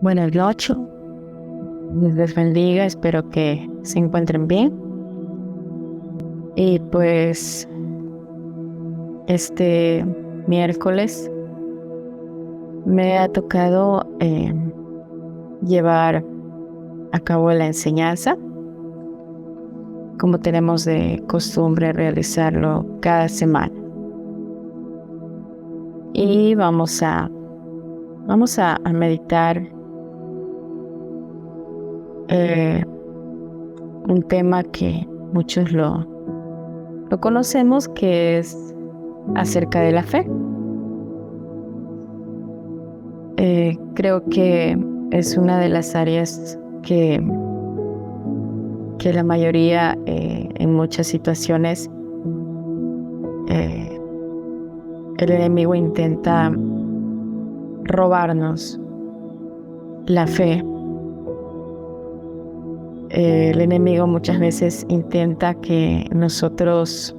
Buenas noches, Dios les bendiga, espero que se encuentren bien. Y pues este miércoles me ha tocado llevar a cabo la enseñanza, como tenemos de costumbre realizarlo cada semana. Y vamos a meditar un tema que muchos lo conocemos, que es acerca de la fe. Creo que es una de las áreas que la mayoría en muchas situaciones el enemigo intenta robarnos la fe. El enemigo muchas veces intenta que nosotros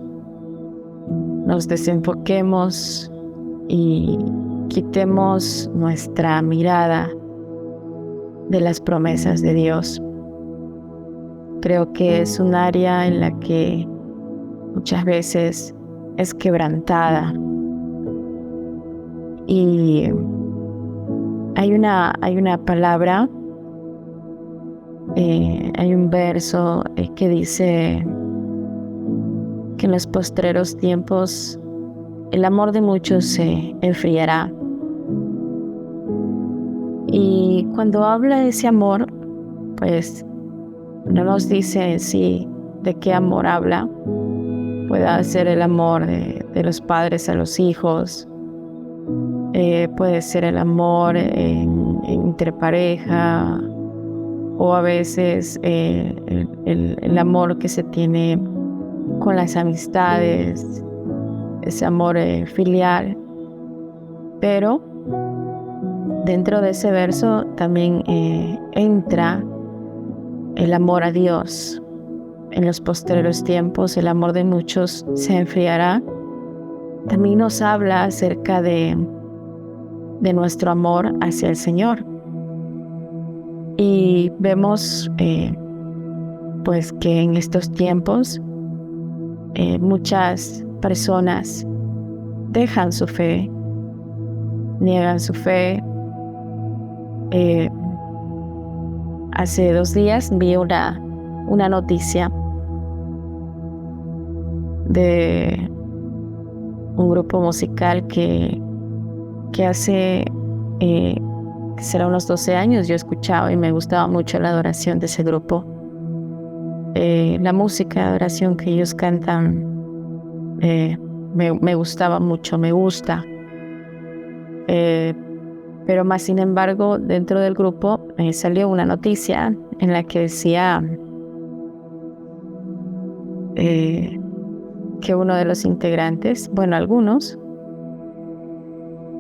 nos desenfoquemos y quitemos nuestra mirada de las promesas de Dios. Creo que es un área en la que muchas veces es quebrantada. Y hay una palabra, hay un verso que dice que en los postreros tiempos el amor de muchos se enfriará. Y cuando habla de ese amor, pues no nos dice en sí de qué amor habla. Puede ser el amor de los padres a los hijos, puede ser el amor entre pareja, o a veces el amor que se tiene con las amistades, ese amor filial. Pero dentro de ese verso también entra el amor a Dios. En los postreros tiempos el amor de muchos se enfriará. También nos habla acerca de nuestro amor hacia el Señor. Y vemos pues que en estos tiempos muchas personas dejan su fe, niegan su fe. Hace 2 días vi una noticia de un grupo musical que hace que será unos 12 años yo escuchaba y me gustaba mucho la adoración de ese grupo. La música de adoración que ellos cantan me gustaba mucho, me gusta. Pero más sin embargo, dentro del grupo salió una noticia en la que decía que uno de los integrantes, bueno, algunos,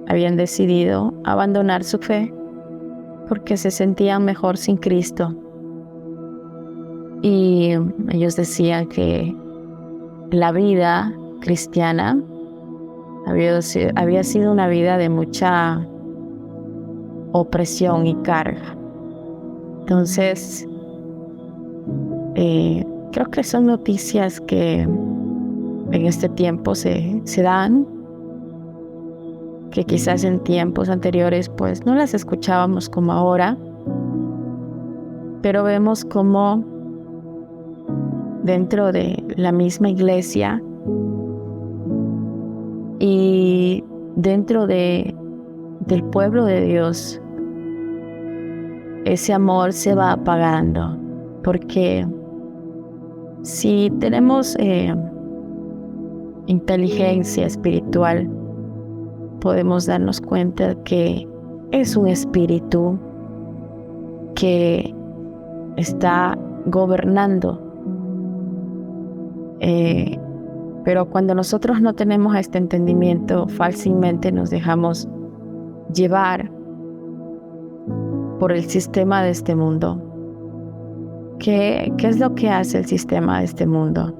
habían decidido abandonar su fe porque se sentían mejor sin Cristo. Y ellos decían que la vida cristiana había sido una vida de mucha opresión y carga. Entonces, creo que son noticias que en este tiempo se dan, que quizás en tiempos anteriores pues no las escuchábamos como ahora, pero vemos cómo dentro de la misma iglesia y dentro del pueblo de Dios, ese amor se va apagando, porque si tenemos inteligencia espiritual, podemos darnos cuenta que es un espíritu que está gobernando. Pero cuando nosotros no tenemos este entendimiento, fácilmente nos dejamos llevar por el sistema de este mundo. ¿Qué es lo que hace el sistema de este mundo?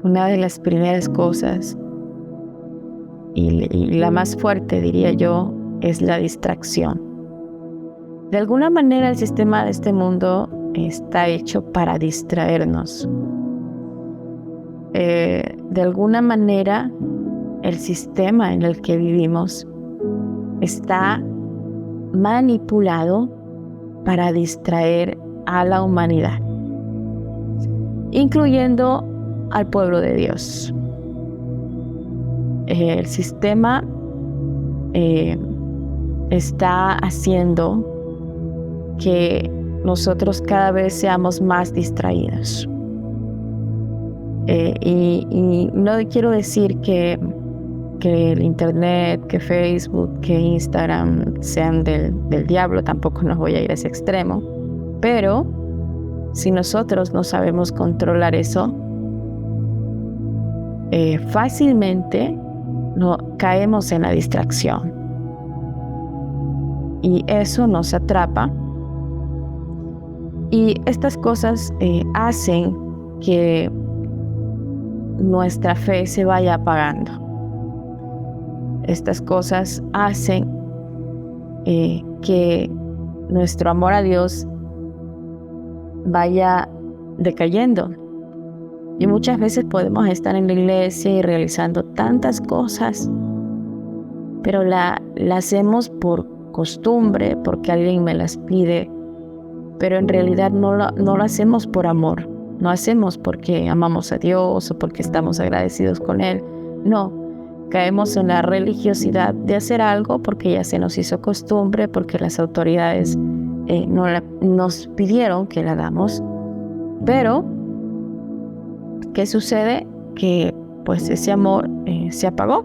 Una de las primeras cosas, y la más fuerte, diría yo, es la distracción. De alguna manera el sistema de este mundo está hecho para distraernos. De alguna manera el sistema en el que vivimos está manipulado para distraer a la humanidad, incluyendo al pueblo de Dios. El sistema está haciendo que nosotros cada vez seamos más distraídos. Y no quiero decir que el internet, que Facebook, que Instagram sean del diablo, tampoco nos voy a ir a ese extremo, pero si nosotros no sabemos controlar eso, fácilmente caemos en la distracción y eso nos atrapa, y estas cosas hacen que nuestra fe se vaya apagando. Estas cosas hacen que nuestro amor a Dios vaya decayendo. Y muchas veces podemos estar en la iglesia y realizando tantas cosas, pero la hacemos por costumbre, porque alguien me las pide, pero en realidad no lo hacemos por amor. No hacemos porque amamos a Dios o porque estamos agradecidos con Él. No, caemos en la religiosidad de hacer algo porque ya se nos hizo costumbre, porque las autoridades nos pidieron que la hagamos. Pero, ¿qué sucede? Que pues ese amor se apagó.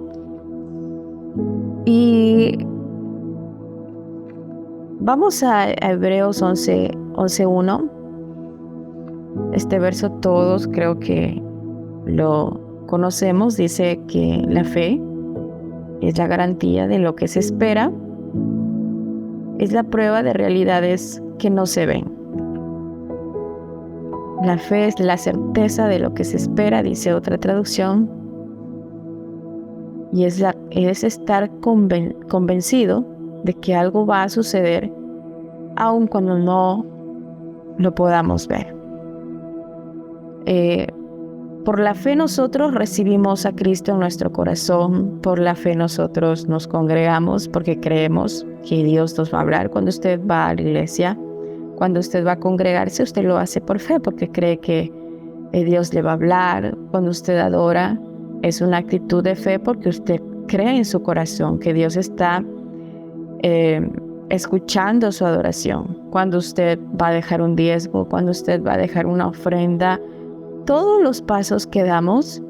Y vamos a Hebreos 11:1. Este verso todos creo que lo conocemos. Dice que la fe es la garantía de lo que se espera, es la prueba de realidades que no se ven. La fe es la certeza de lo que se espera, dice otra traducción, y es estar convencido de que algo va a suceder, aun cuando no lo podamos ver. Por la fe nosotros recibimos a Cristo en nuestro corazón. Por la fe nosotros nos congregamos porque creemos que Dios nos va a hablar. Cuando usted va a la iglesia, cuando usted va a congregarse, usted lo hace por fe porque cree que Dios le va a hablar. Cuando usted adora, es una actitud de fe porque usted cree en su corazón que Dios está escuchando su adoración. Cuando usted va a dejar un diezmo, cuando usted va a dejar una ofrenda, todos los pasos que damos,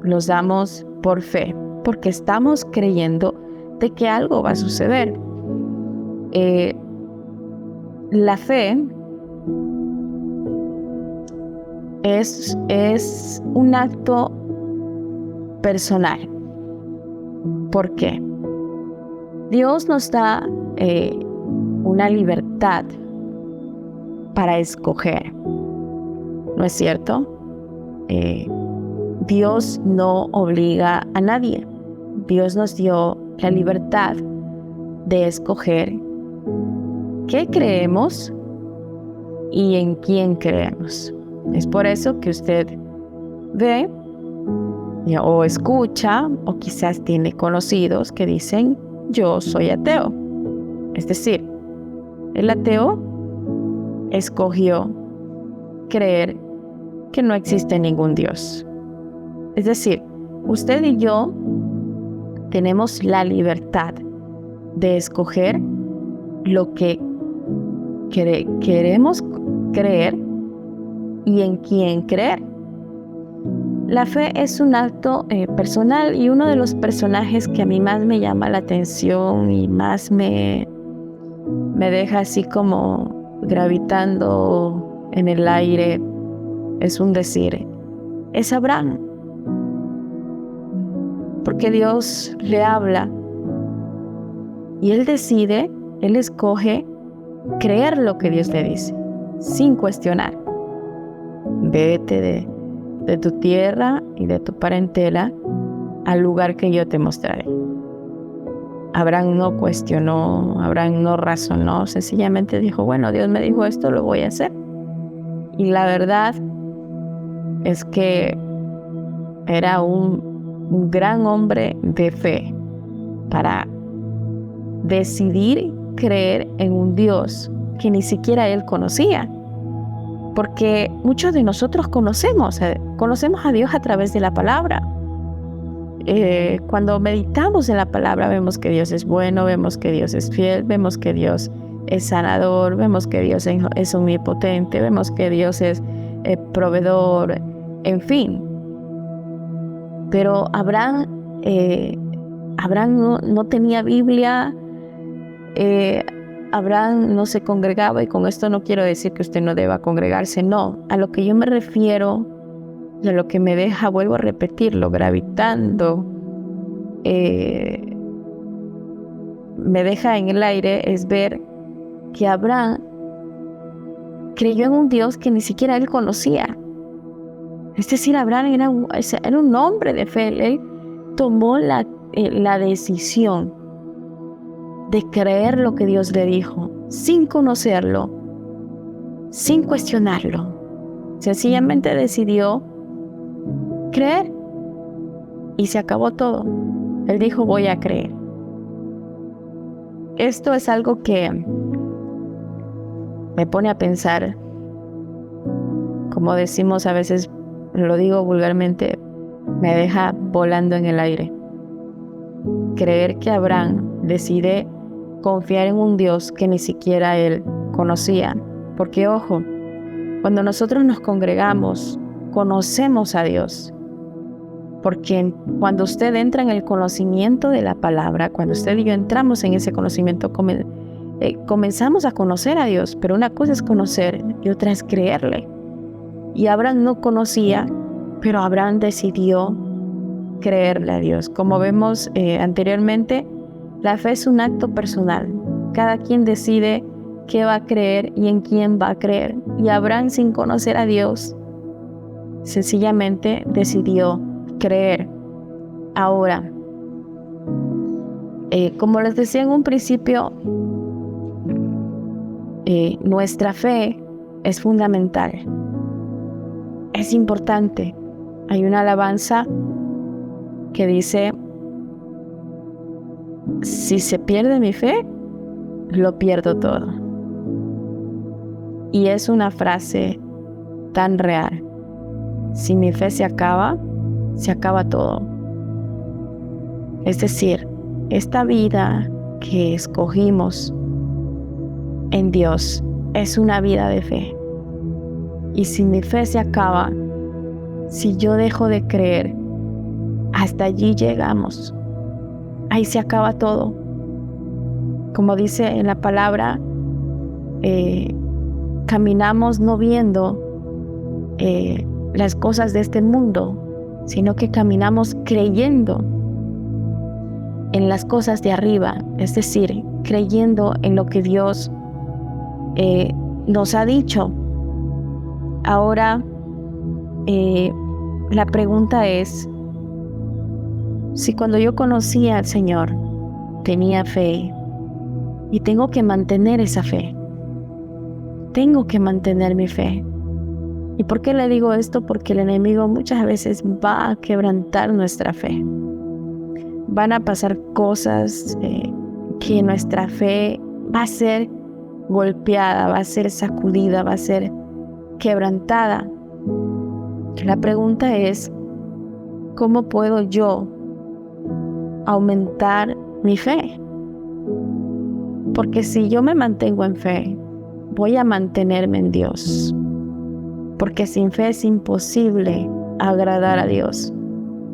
los damos por fe, porque estamos creyendo de que algo va a suceder. La fe es un acto personal. ¿Por qué? Dios nos da una libertad para escoger, ¿no es cierto? Dios no obliga a nadie. Dios nos dio la libertad de escoger qué creemos y en quién creemos. Es por eso que usted ve o escucha, o quizás tiene conocidos que dicen: yo soy ateo. Es decir, el ateo escogió creer que no existe ningún Dios. Es decir, usted y yo tenemos la libertad de escoger lo que queremos creer y en quién creer. La fe es un acto personal, y uno de los personajes que a mí más me llama la atención y más me deja así como gravitando en el aire, es un decir, es Abraham. Porque Dios le habla y él decide, él escoge creer lo que Dios le dice, sin cuestionar. Vete de tu tierra y de tu parentela al lugar que yo te mostraré. Abraham no cuestionó, Abraham no razonó, sencillamente dijo, bueno, Dios me dijo esto, lo voy a hacer. Y la verdad es que era un gran hombre de fe para decidir creer en un Dios que ni siquiera él conocía. Porque muchos de nosotros conocemos a Dios a través de la palabra. Cuando meditamos en la palabra vemos que Dios es bueno, vemos que Dios es fiel, vemos que Dios es sanador, vemos que Dios es omnipotente, vemos que Dios es proveedor, en fin. Pero Abraham no tenía Biblia, Abraham no se congregaba, y con esto no quiero decir que usted no deba congregarse, no. A lo que yo me refiero, y a lo que me deja, vuelvo a repetirlo, gravitando, me deja en el aire, es ver que Abraham creyó en un Dios que ni siquiera él conocía. Es decir, Abraham era un hombre de fe. Él tomó la decisión de creer lo que Dios le dijo, sin conocerlo, sin cuestionarlo. Sencillamente decidió creer y se acabó todo. Él dijo, voy a creer. Esto es algo que me pone a pensar, como decimos a veces, lo digo vulgarmente, me deja volando en el aire. Creer que Abraham decide confiar en un Dios que ni siquiera él conocía. Porque ojo, cuando nosotros nos congregamos, conocemos a Dios. Porque cuando usted entra en el conocimiento de la palabra, cuando usted y yo entramos en ese conocimiento, comenzamos a conocer a Dios. Pero una cosa es conocer y otra es creerle. Y Abraham no conocía, pero Abraham decidió creerle a Dios. Como vemos anteriormente, la fe es un acto personal. Cada quien decide qué va a creer y en quién va a creer. Y Abraham, sin conocer a Dios, sencillamente decidió creer. Ahora, como les decía en un principio, nuestra fe es fundamental. Es importante. Hay una alabanza que dice, si se pierde mi fe, lo pierdo todo. Y es una frase tan real. Si mi fe se acaba todo. Es decir, esta vida que escogimos en Dios es una vida de fe. Y si mi fe se acaba, si yo dejo de creer, hasta allí llegamos. Ahí se acaba todo. Como dice en la palabra, caminamos no viendo las cosas de este mundo, sino que caminamos creyendo en las cosas de arriba, es decir, creyendo en lo que Dios nos ha dicho. Ahora, la pregunta es, si cuando yo conocí al Señor tenía fe y tengo que mantener esa fe, tengo que mantener mi fe. ¿Y por qué le digo esto? Porque el enemigo muchas veces va a quebrantar nuestra fe. Van a pasar cosas que nuestra fe va a ser golpeada, va a ser sacudida, va a ser quebrantada. La pregunta es, ¿cómo puedo yo aumentar mi fe? Porque si yo me mantengo en fe, voy a mantenerme en Dios. Porque sin fe es imposible agradar a Dios.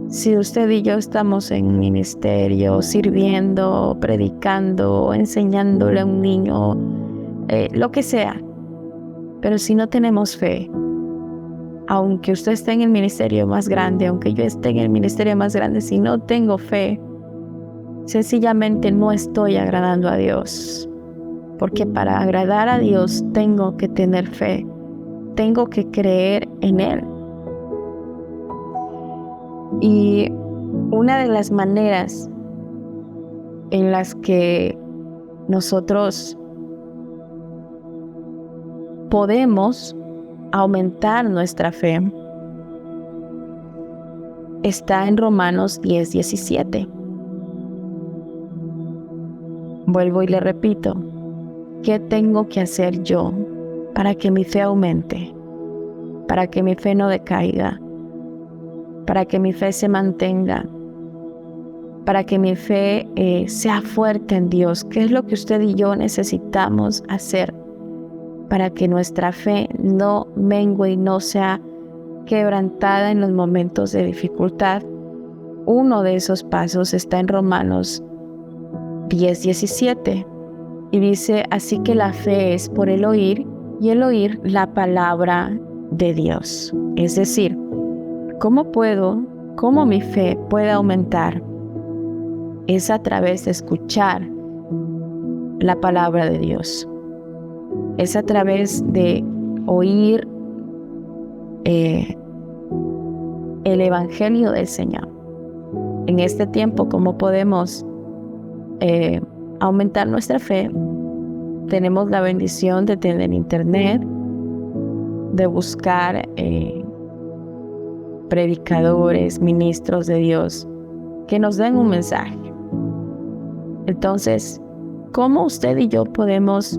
Si usted y yo estamos en ministerio, sirviendo, predicando, enseñándole a un niño, lo que sea, pero si no tenemos fe, aunque usted esté en el ministerio más grande, aunque yo esté en el ministerio más grande, si no tengo fe, sencillamente no estoy agradando a Dios. Porque para agradar a Dios tengo que tener fe, tengo que creer en Él. Y una de las maneras en las que nosotros podemos aumentar nuestra fe está en Romanos 10:17. Vuelvo y le repito, ¿qué tengo que hacer yo para que mi fe aumente? Para que mi fe no decaiga, para que mi fe se mantenga, para que mi fe sea fuerte en Dios. ¿Qué es lo que usted y yo necesitamos hacer para que nuestra fe no mengue y no sea quebrantada en los momentos de dificultad? Uno de esos pasos está en Romanos 10:17 y dice, así que la fe es por el oír y el oír la palabra de Dios. Es decir, ¿cómo mi fe puede aumentar? Es a través de escuchar la palabra de Dios. Es a través de oír el Evangelio del Señor. En este tiempo, ¿cómo podemos aumentar nuestra fe? Tenemos la bendición de tener internet, de buscar predicadores, ministros de Dios que nos den un mensaje. Entonces, ¿cómo usted y yo podemos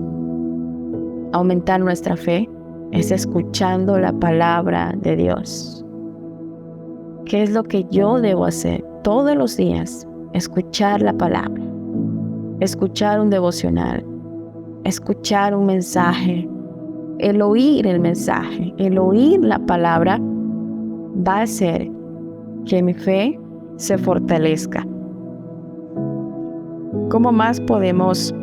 aumentar nuestra fe? Es escuchando la palabra de Dios. ¿Qué es lo que yo debo hacer todos los días? Escuchar la palabra, escuchar un devocional, escuchar un mensaje, el oír el mensaje, el oír la palabra va a hacer que mi fe se fortalezca. ¿Cómo más podemos,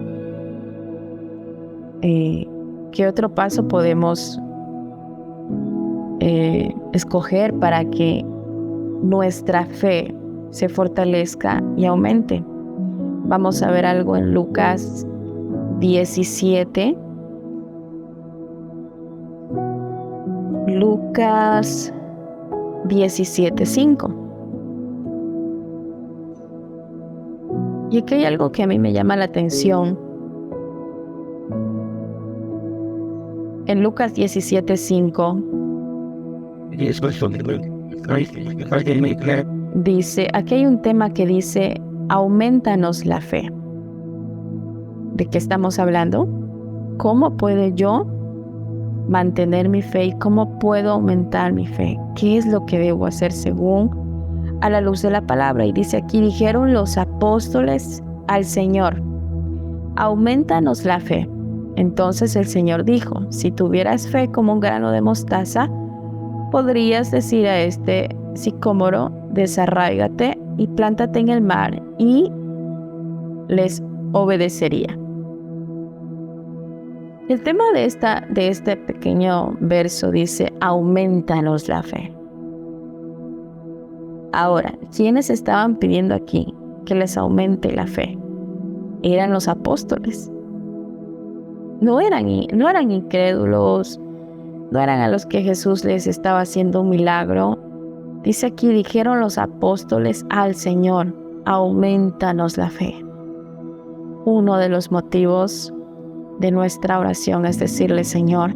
qué otro paso podemos escoger para que nuestra fe se fortalezca y aumente? Vamos a ver algo en Lucas 17. Lucas 17:5. Y aquí hay algo que a mí me llama la atención. En Lucas 17:5 dice, aquí hay un tema que dice, aumentanos la fe. ¿De qué estamos hablando? ¿Cómo puedo yo mantener mi fe y cómo puedo aumentar mi fe? ¿Qué es lo que debo hacer según a la luz de la palabra? Y dice aquí, dijeron los apóstoles al Señor, aumentanos la fe. Entonces el Señor dijo, si tuvieras fe como un grano de mostaza, podrías decir a este sicómoro, desarráigate y plántate en el mar, y les obedecería. El tema de este pequeño verso dice, aumentanos la fe. Ahora, ¿quiénes estaban pidiendo aquí que les aumente la fe? Eran los apóstoles. No eran incrédulos, no eran a los que Jesús les estaba haciendo un milagro. Dice aquí, dijeron los apóstoles al Señor, aumentanos la fe. Uno de los motivos de nuestra oración es decirle, Señor,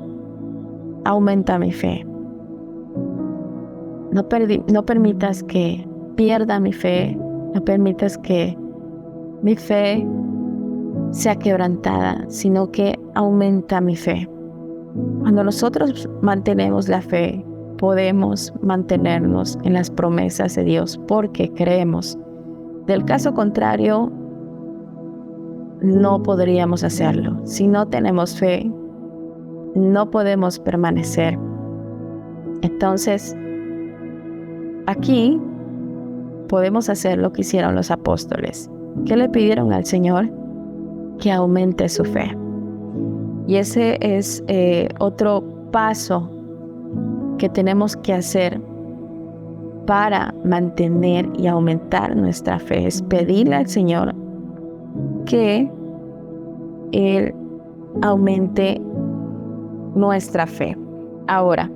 aumenta mi fe. No permitas que pierda mi fe, no permitas que mi fe sea quebrantada, sino que aumenta mi fe. Cuando nosotros mantenemos la fe, podemos mantenernos en las promesas de Dios porque creemos. Del caso contrario, no podríamos hacerlo. Si no tenemos fe, no podemos permanecer. Entonces, aquí podemos hacer lo que hicieron los apóstoles. ¿Qué le pidieron al Señor? Que aumente su fe. Y ese es otro paso que tenemos que hacer para mantener y aumentar nuestra fe. Es pedirle al Señor que Él aumente nuestra fe. Ahora,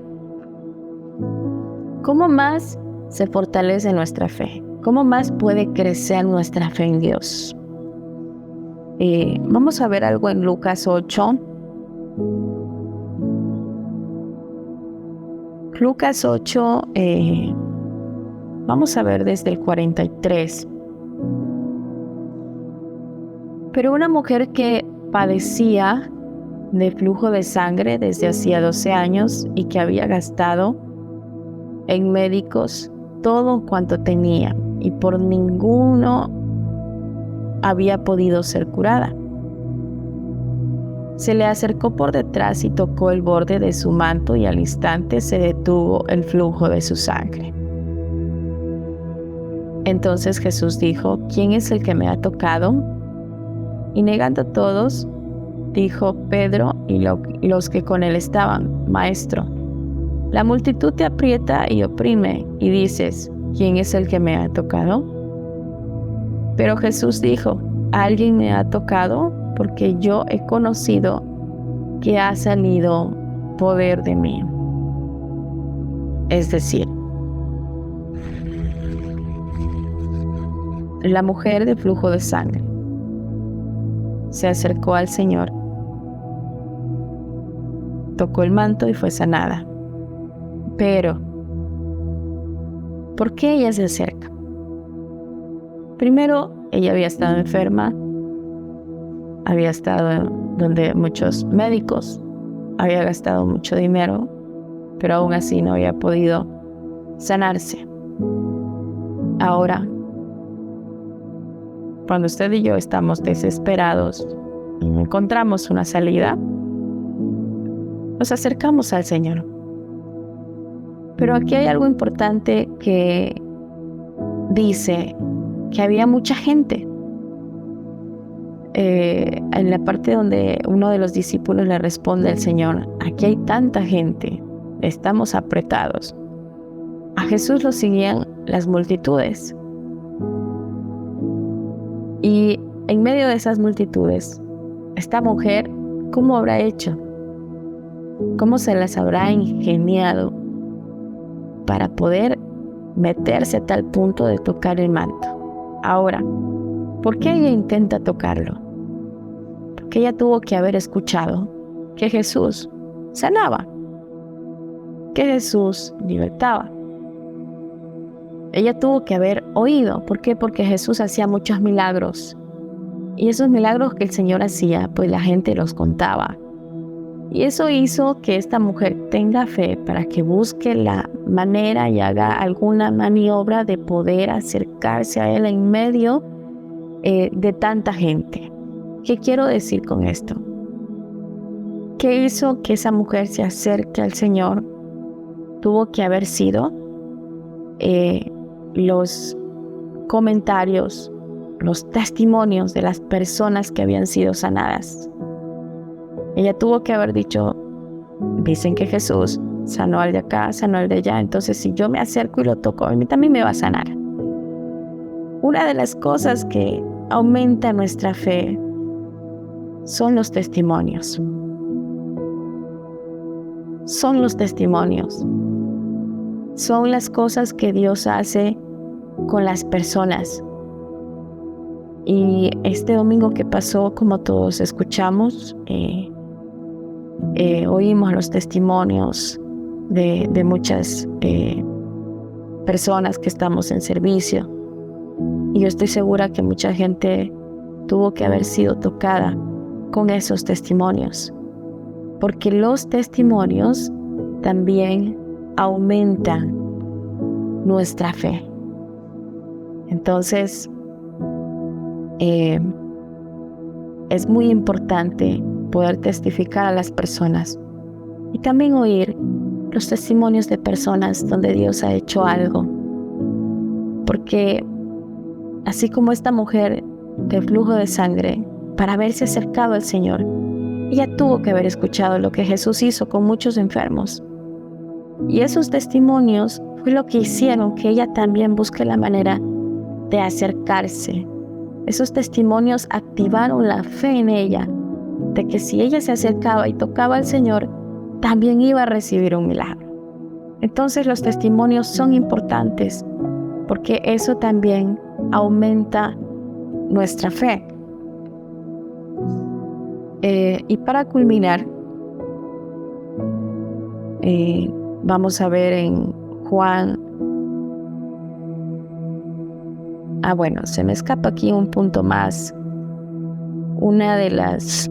¿cómo más se fortalece nuestra fe? ¿Cómo más puede crecer nuestra fe en Dios? Vamos a ver algo en Lucas 8. Lucas 8, vamos a ver desde el 43. Pero una mujer que padecía de flujo de sangre desde hacía 12 años y que había gastado en médicos todo cuanto tenía y por ninguno había podido ser curada, se le acercó por detrás y tocó el borde de su manto y al instante se detuvo el flujo de su sangre. Entonces Jesús dijo: ¿Quién es el que me ha tocado? Y negando todos, dijo Pedro y los que con él estaban: Maestro, la multitud te aprieta y oprime, y dices: ¿Quién es el que me ha tocado? Pero Jesús dijo: Alguien me ha tocado, porque yo he conocido que ha salido poder de mí. Es decir, la mujer de flujo de sangre se acercó al Señor, tocó el manto y fue sanada. Pero, ¿por qué ella se acerca? Primero, ella había estado enferma, había estado donde muchos médicos, había gastado mucho dinero, pero aún así no había podido sanarse. Ahora, cuando usted y yo estamos desesperados y no encontramos una salida, nos acercamos al Señor. Pero aquí hay algo importante que dice que había mucha gente. En la parte donde uno de los discípulos le responde al Señor: aquí hay tanta gente, estamos apretados. A Jesús lo seguían las multitudes. Y en medio de esas multitudes, esta mujer, ¿cómo habrá hecho? ¿Cómo se las habrá ingeniado para poder meterse a tal punto de tocar el manto? Ahora, ¿por qué ella intenta tocarlo? Porque ella tuvo que haber escuchado que Jesús sanaba, que Jesús libertaba. Ella tuvo que haber oído. ¿Por qué? Porque Jesús hacía muchos milagros. Y esos milagros que el Señor hacía, pues la gente los contaba. Y eso hizo que esta mujer tenga fe para que busque la manera y haga alguna maniobra de poder acercarse a Él en medio de tanta gente. ¿Qué quiero decir con esto? ¿Qué hizo que esa mujer se acerque al Señor? Tuvo que haber sido los comentarios, los testimonios de las personas que habían sido sanadas. Ella tuvo que haber dicho: dicen que Jesús sanó al de acá, sanó al de allá, entonces si yo me acerco y lo toco, a mí también me va a sanar. Una de las cosas que aumenta nuestra fe son los testimonios. Son los testimonios. Son las cosas que Dios hace con las personas. Y este domingo que pasó, como todos escuchamos, oímos los testimonios de muchas personas que estamos en servicio. Y yo estoy segura que mucha gente tuvo que haber sido tocada con esos testimonios. Porque los testimonios también aumentan nuestra fe. Entonces, es muy importante poder testificar a las personas y también oír los testimonios de personas donde Dios ha hecho algo. Porque así como esta mujer de flujo de sangre, para haberse acercado al Señor, ella tuvo que haber escuchado lo que Jesús hizo con muchos enfermos. Y esos testimonios fue lo que hicieron que ella también busque la manera de acercarse. Esos testimonios activaron la fe en ella, de que si ella se acercaba y tocaba al Señor, también iba a recibir un milagro. Entonces los testimonios son importantes, porque eso también aumenta nuestra fe. Y para culminar, vamos a ver en Juan. Bueno, se me escapa aquí un punto más. Una de las...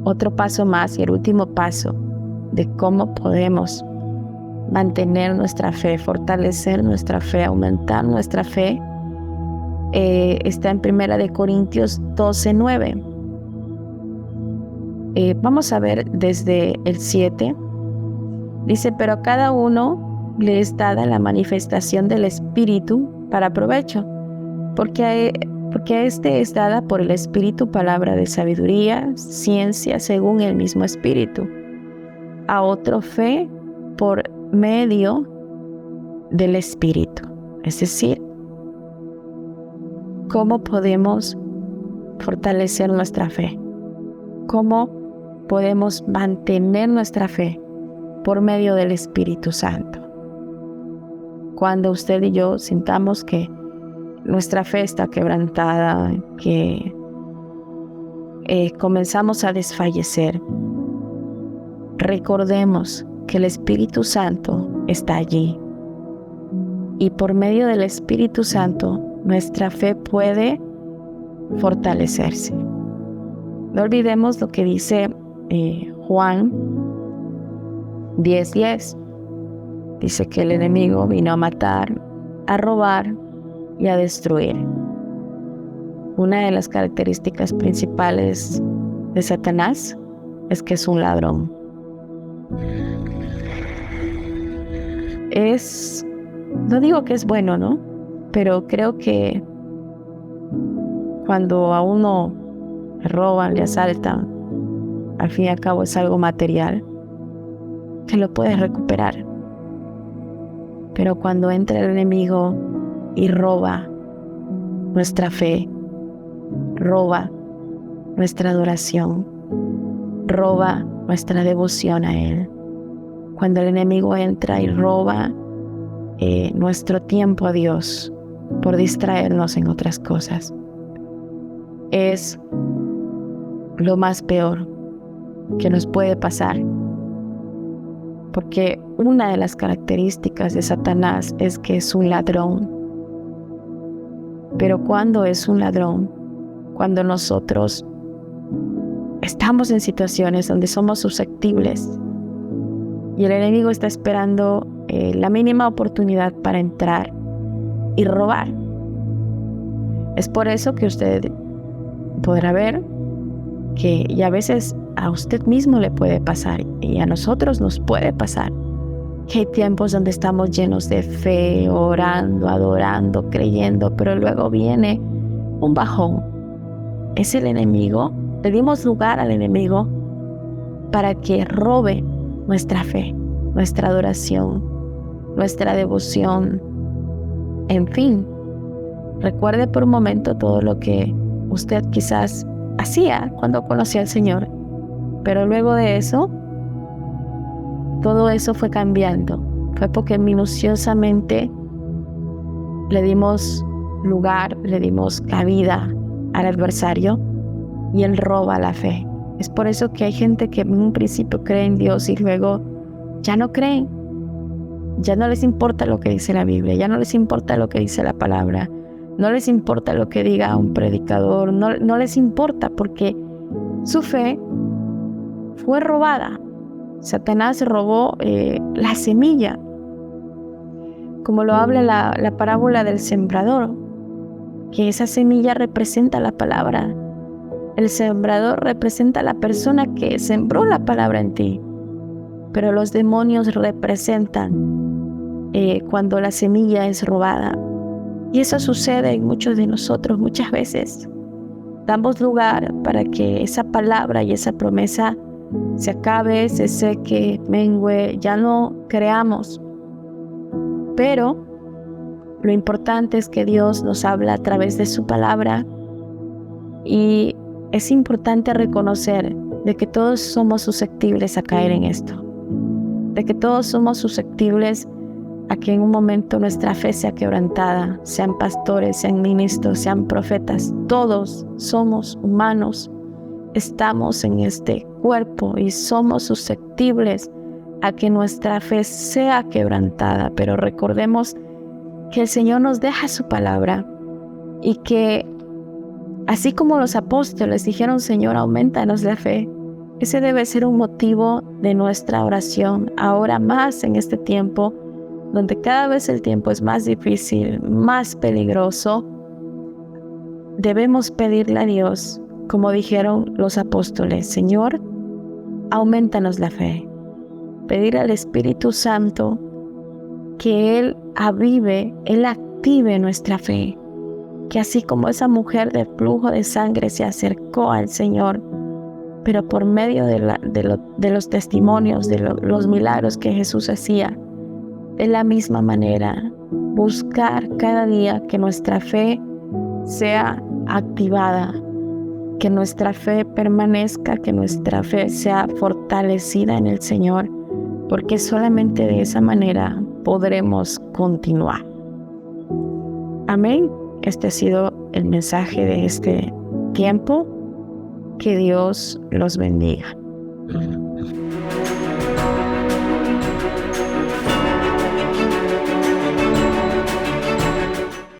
otro paso más y el último paso de cómo podemos mantener nuestra fe, fortalecer nuestra fe, aumentar nuestra fe, está en 1 Corintios 12:9. Vamos a ver desde el 7. Dice, pero a cada uno le es dada la manifestación del Espíritu para provecho, porque a este es dada por el Espíritu palabra de sabiduría, ciencia según el mismo Espíritu, a otro fe por medio del Espíritu. Es decir, ¿cómo podemos fortalecer nuestra fe? ¿Cómo podemos mantener nuestra fe? Por medio del Espíritu Santo. Cuando usted y yo sintamos que nuestra fe está quebrantada, que comenzamos a desfallecer, recordemos que el Espíritu Santo está allí. Y por medio del Espíritu Santo, nuestra fe puede fortalecerse. No olvidemos lo que dice Juan 10:10. Dice que el enemigo vino a matar, a robar y a destruir. Una de las características principales de Satanás es que es un ladrón. No digo que es bueno, ¿no? Pero creo que cuando a uno le roban, le asaltan, al fin y al cabo es algo material, que lo puedes recuperar. Pero cuando entra el enemigo y roba nuestra fe, roba nuestra adoración, roba nuestra devoción a Él, cuando el enemigo entra y roba nuestro tiempo a Dios por distraernos en otras cosas, es lo más peor que nos puede pasar. Porque una de las características de Satanás es que es un ladrón. Pero cuando es un ladrón, cuando nosotros estamos en situaciones donde somos susceptibles y el enemigo está esperando la mínima oportunidad para entrar y robar. Es por eso que usted podrá ver que y a veces a usted mismo le puede pasar y a nosotros nos puede pasar que hay tiempos donde estamos llenos de fe, orando, adorando, creyendo, pero luego viene un bajón. Es el enemigo. Le dimos lugar al enemigo para que robe nuestra fe, nuestra adoración, nuestra devoción. En fin, recuerde por un momento todo lo que usted quizás hacía cuando conocía al Señor, pero luego de eso, todo eso fue cambiando. Fue porque minuciosamente le dimos lugar, le dimos cabida al adversario y él roba la fe. Es por eso que hay gente que en un principio cree en Dios y luego ya no creen. Ya no les importa lo que dice la Biblia, ya no les importa lo que dice la palabra, no les importa lo que diga un predicador, no les importa porque su fe fue robada. Satanás robó la semilla, como lo habla la parábola del sembrador, que esa semilla representa la palabra. El sembrador representa a la persona que sembró la palabra en ti, pero los demonios representan cuando la semilla es robada. Y eso sucede en muchos de nosotros muchas veces. Damos lugar para que esa palabra y esa promesa se acabe, se seque, mengue, ya no creamos. Pero lo importante es que Dios nos habla a través de su palabra y es importante reconocer de que todos somos susceptibles a caer en esto, de que todos somos susceptibles a que en un momento nuestra fe sea quebrantada, sean pastores, sean ministros, sean profetas. Todos somos humanos, estamos en este cuerpo y somos susceptibles a que nuestra fe sea quebrantada, pero recordemos que el Señor nos deja su palabra y que así como los apóstoles dijeron, Señor, aumentanos la fe, ese debe ser un motivo de nuestra oración, ahora más en este tiempo, donde cada vez el tiempo es más difícil, más peligroso. Debemos pedirle a Dios, como dijeron los apóstoles, Señor, aumentanos la fe. Pedir al Espíritu Santo que Él avive, Él active nuestra fe. Que así como esa mujer de flujo de sangre se acercó al Señor, pero por medio de los testimonios, de los milagros que Jesús hacía, de la misma manera, buscar cada día que nuestra fe sea activada, que nuestra fe permanezca, que nuestra fe sea fortalecida en el Señor, porque solamente de esa manera podremos continuar. Amén. Este ha sido el mensaje de este tiempo. Que Dios los bendiga.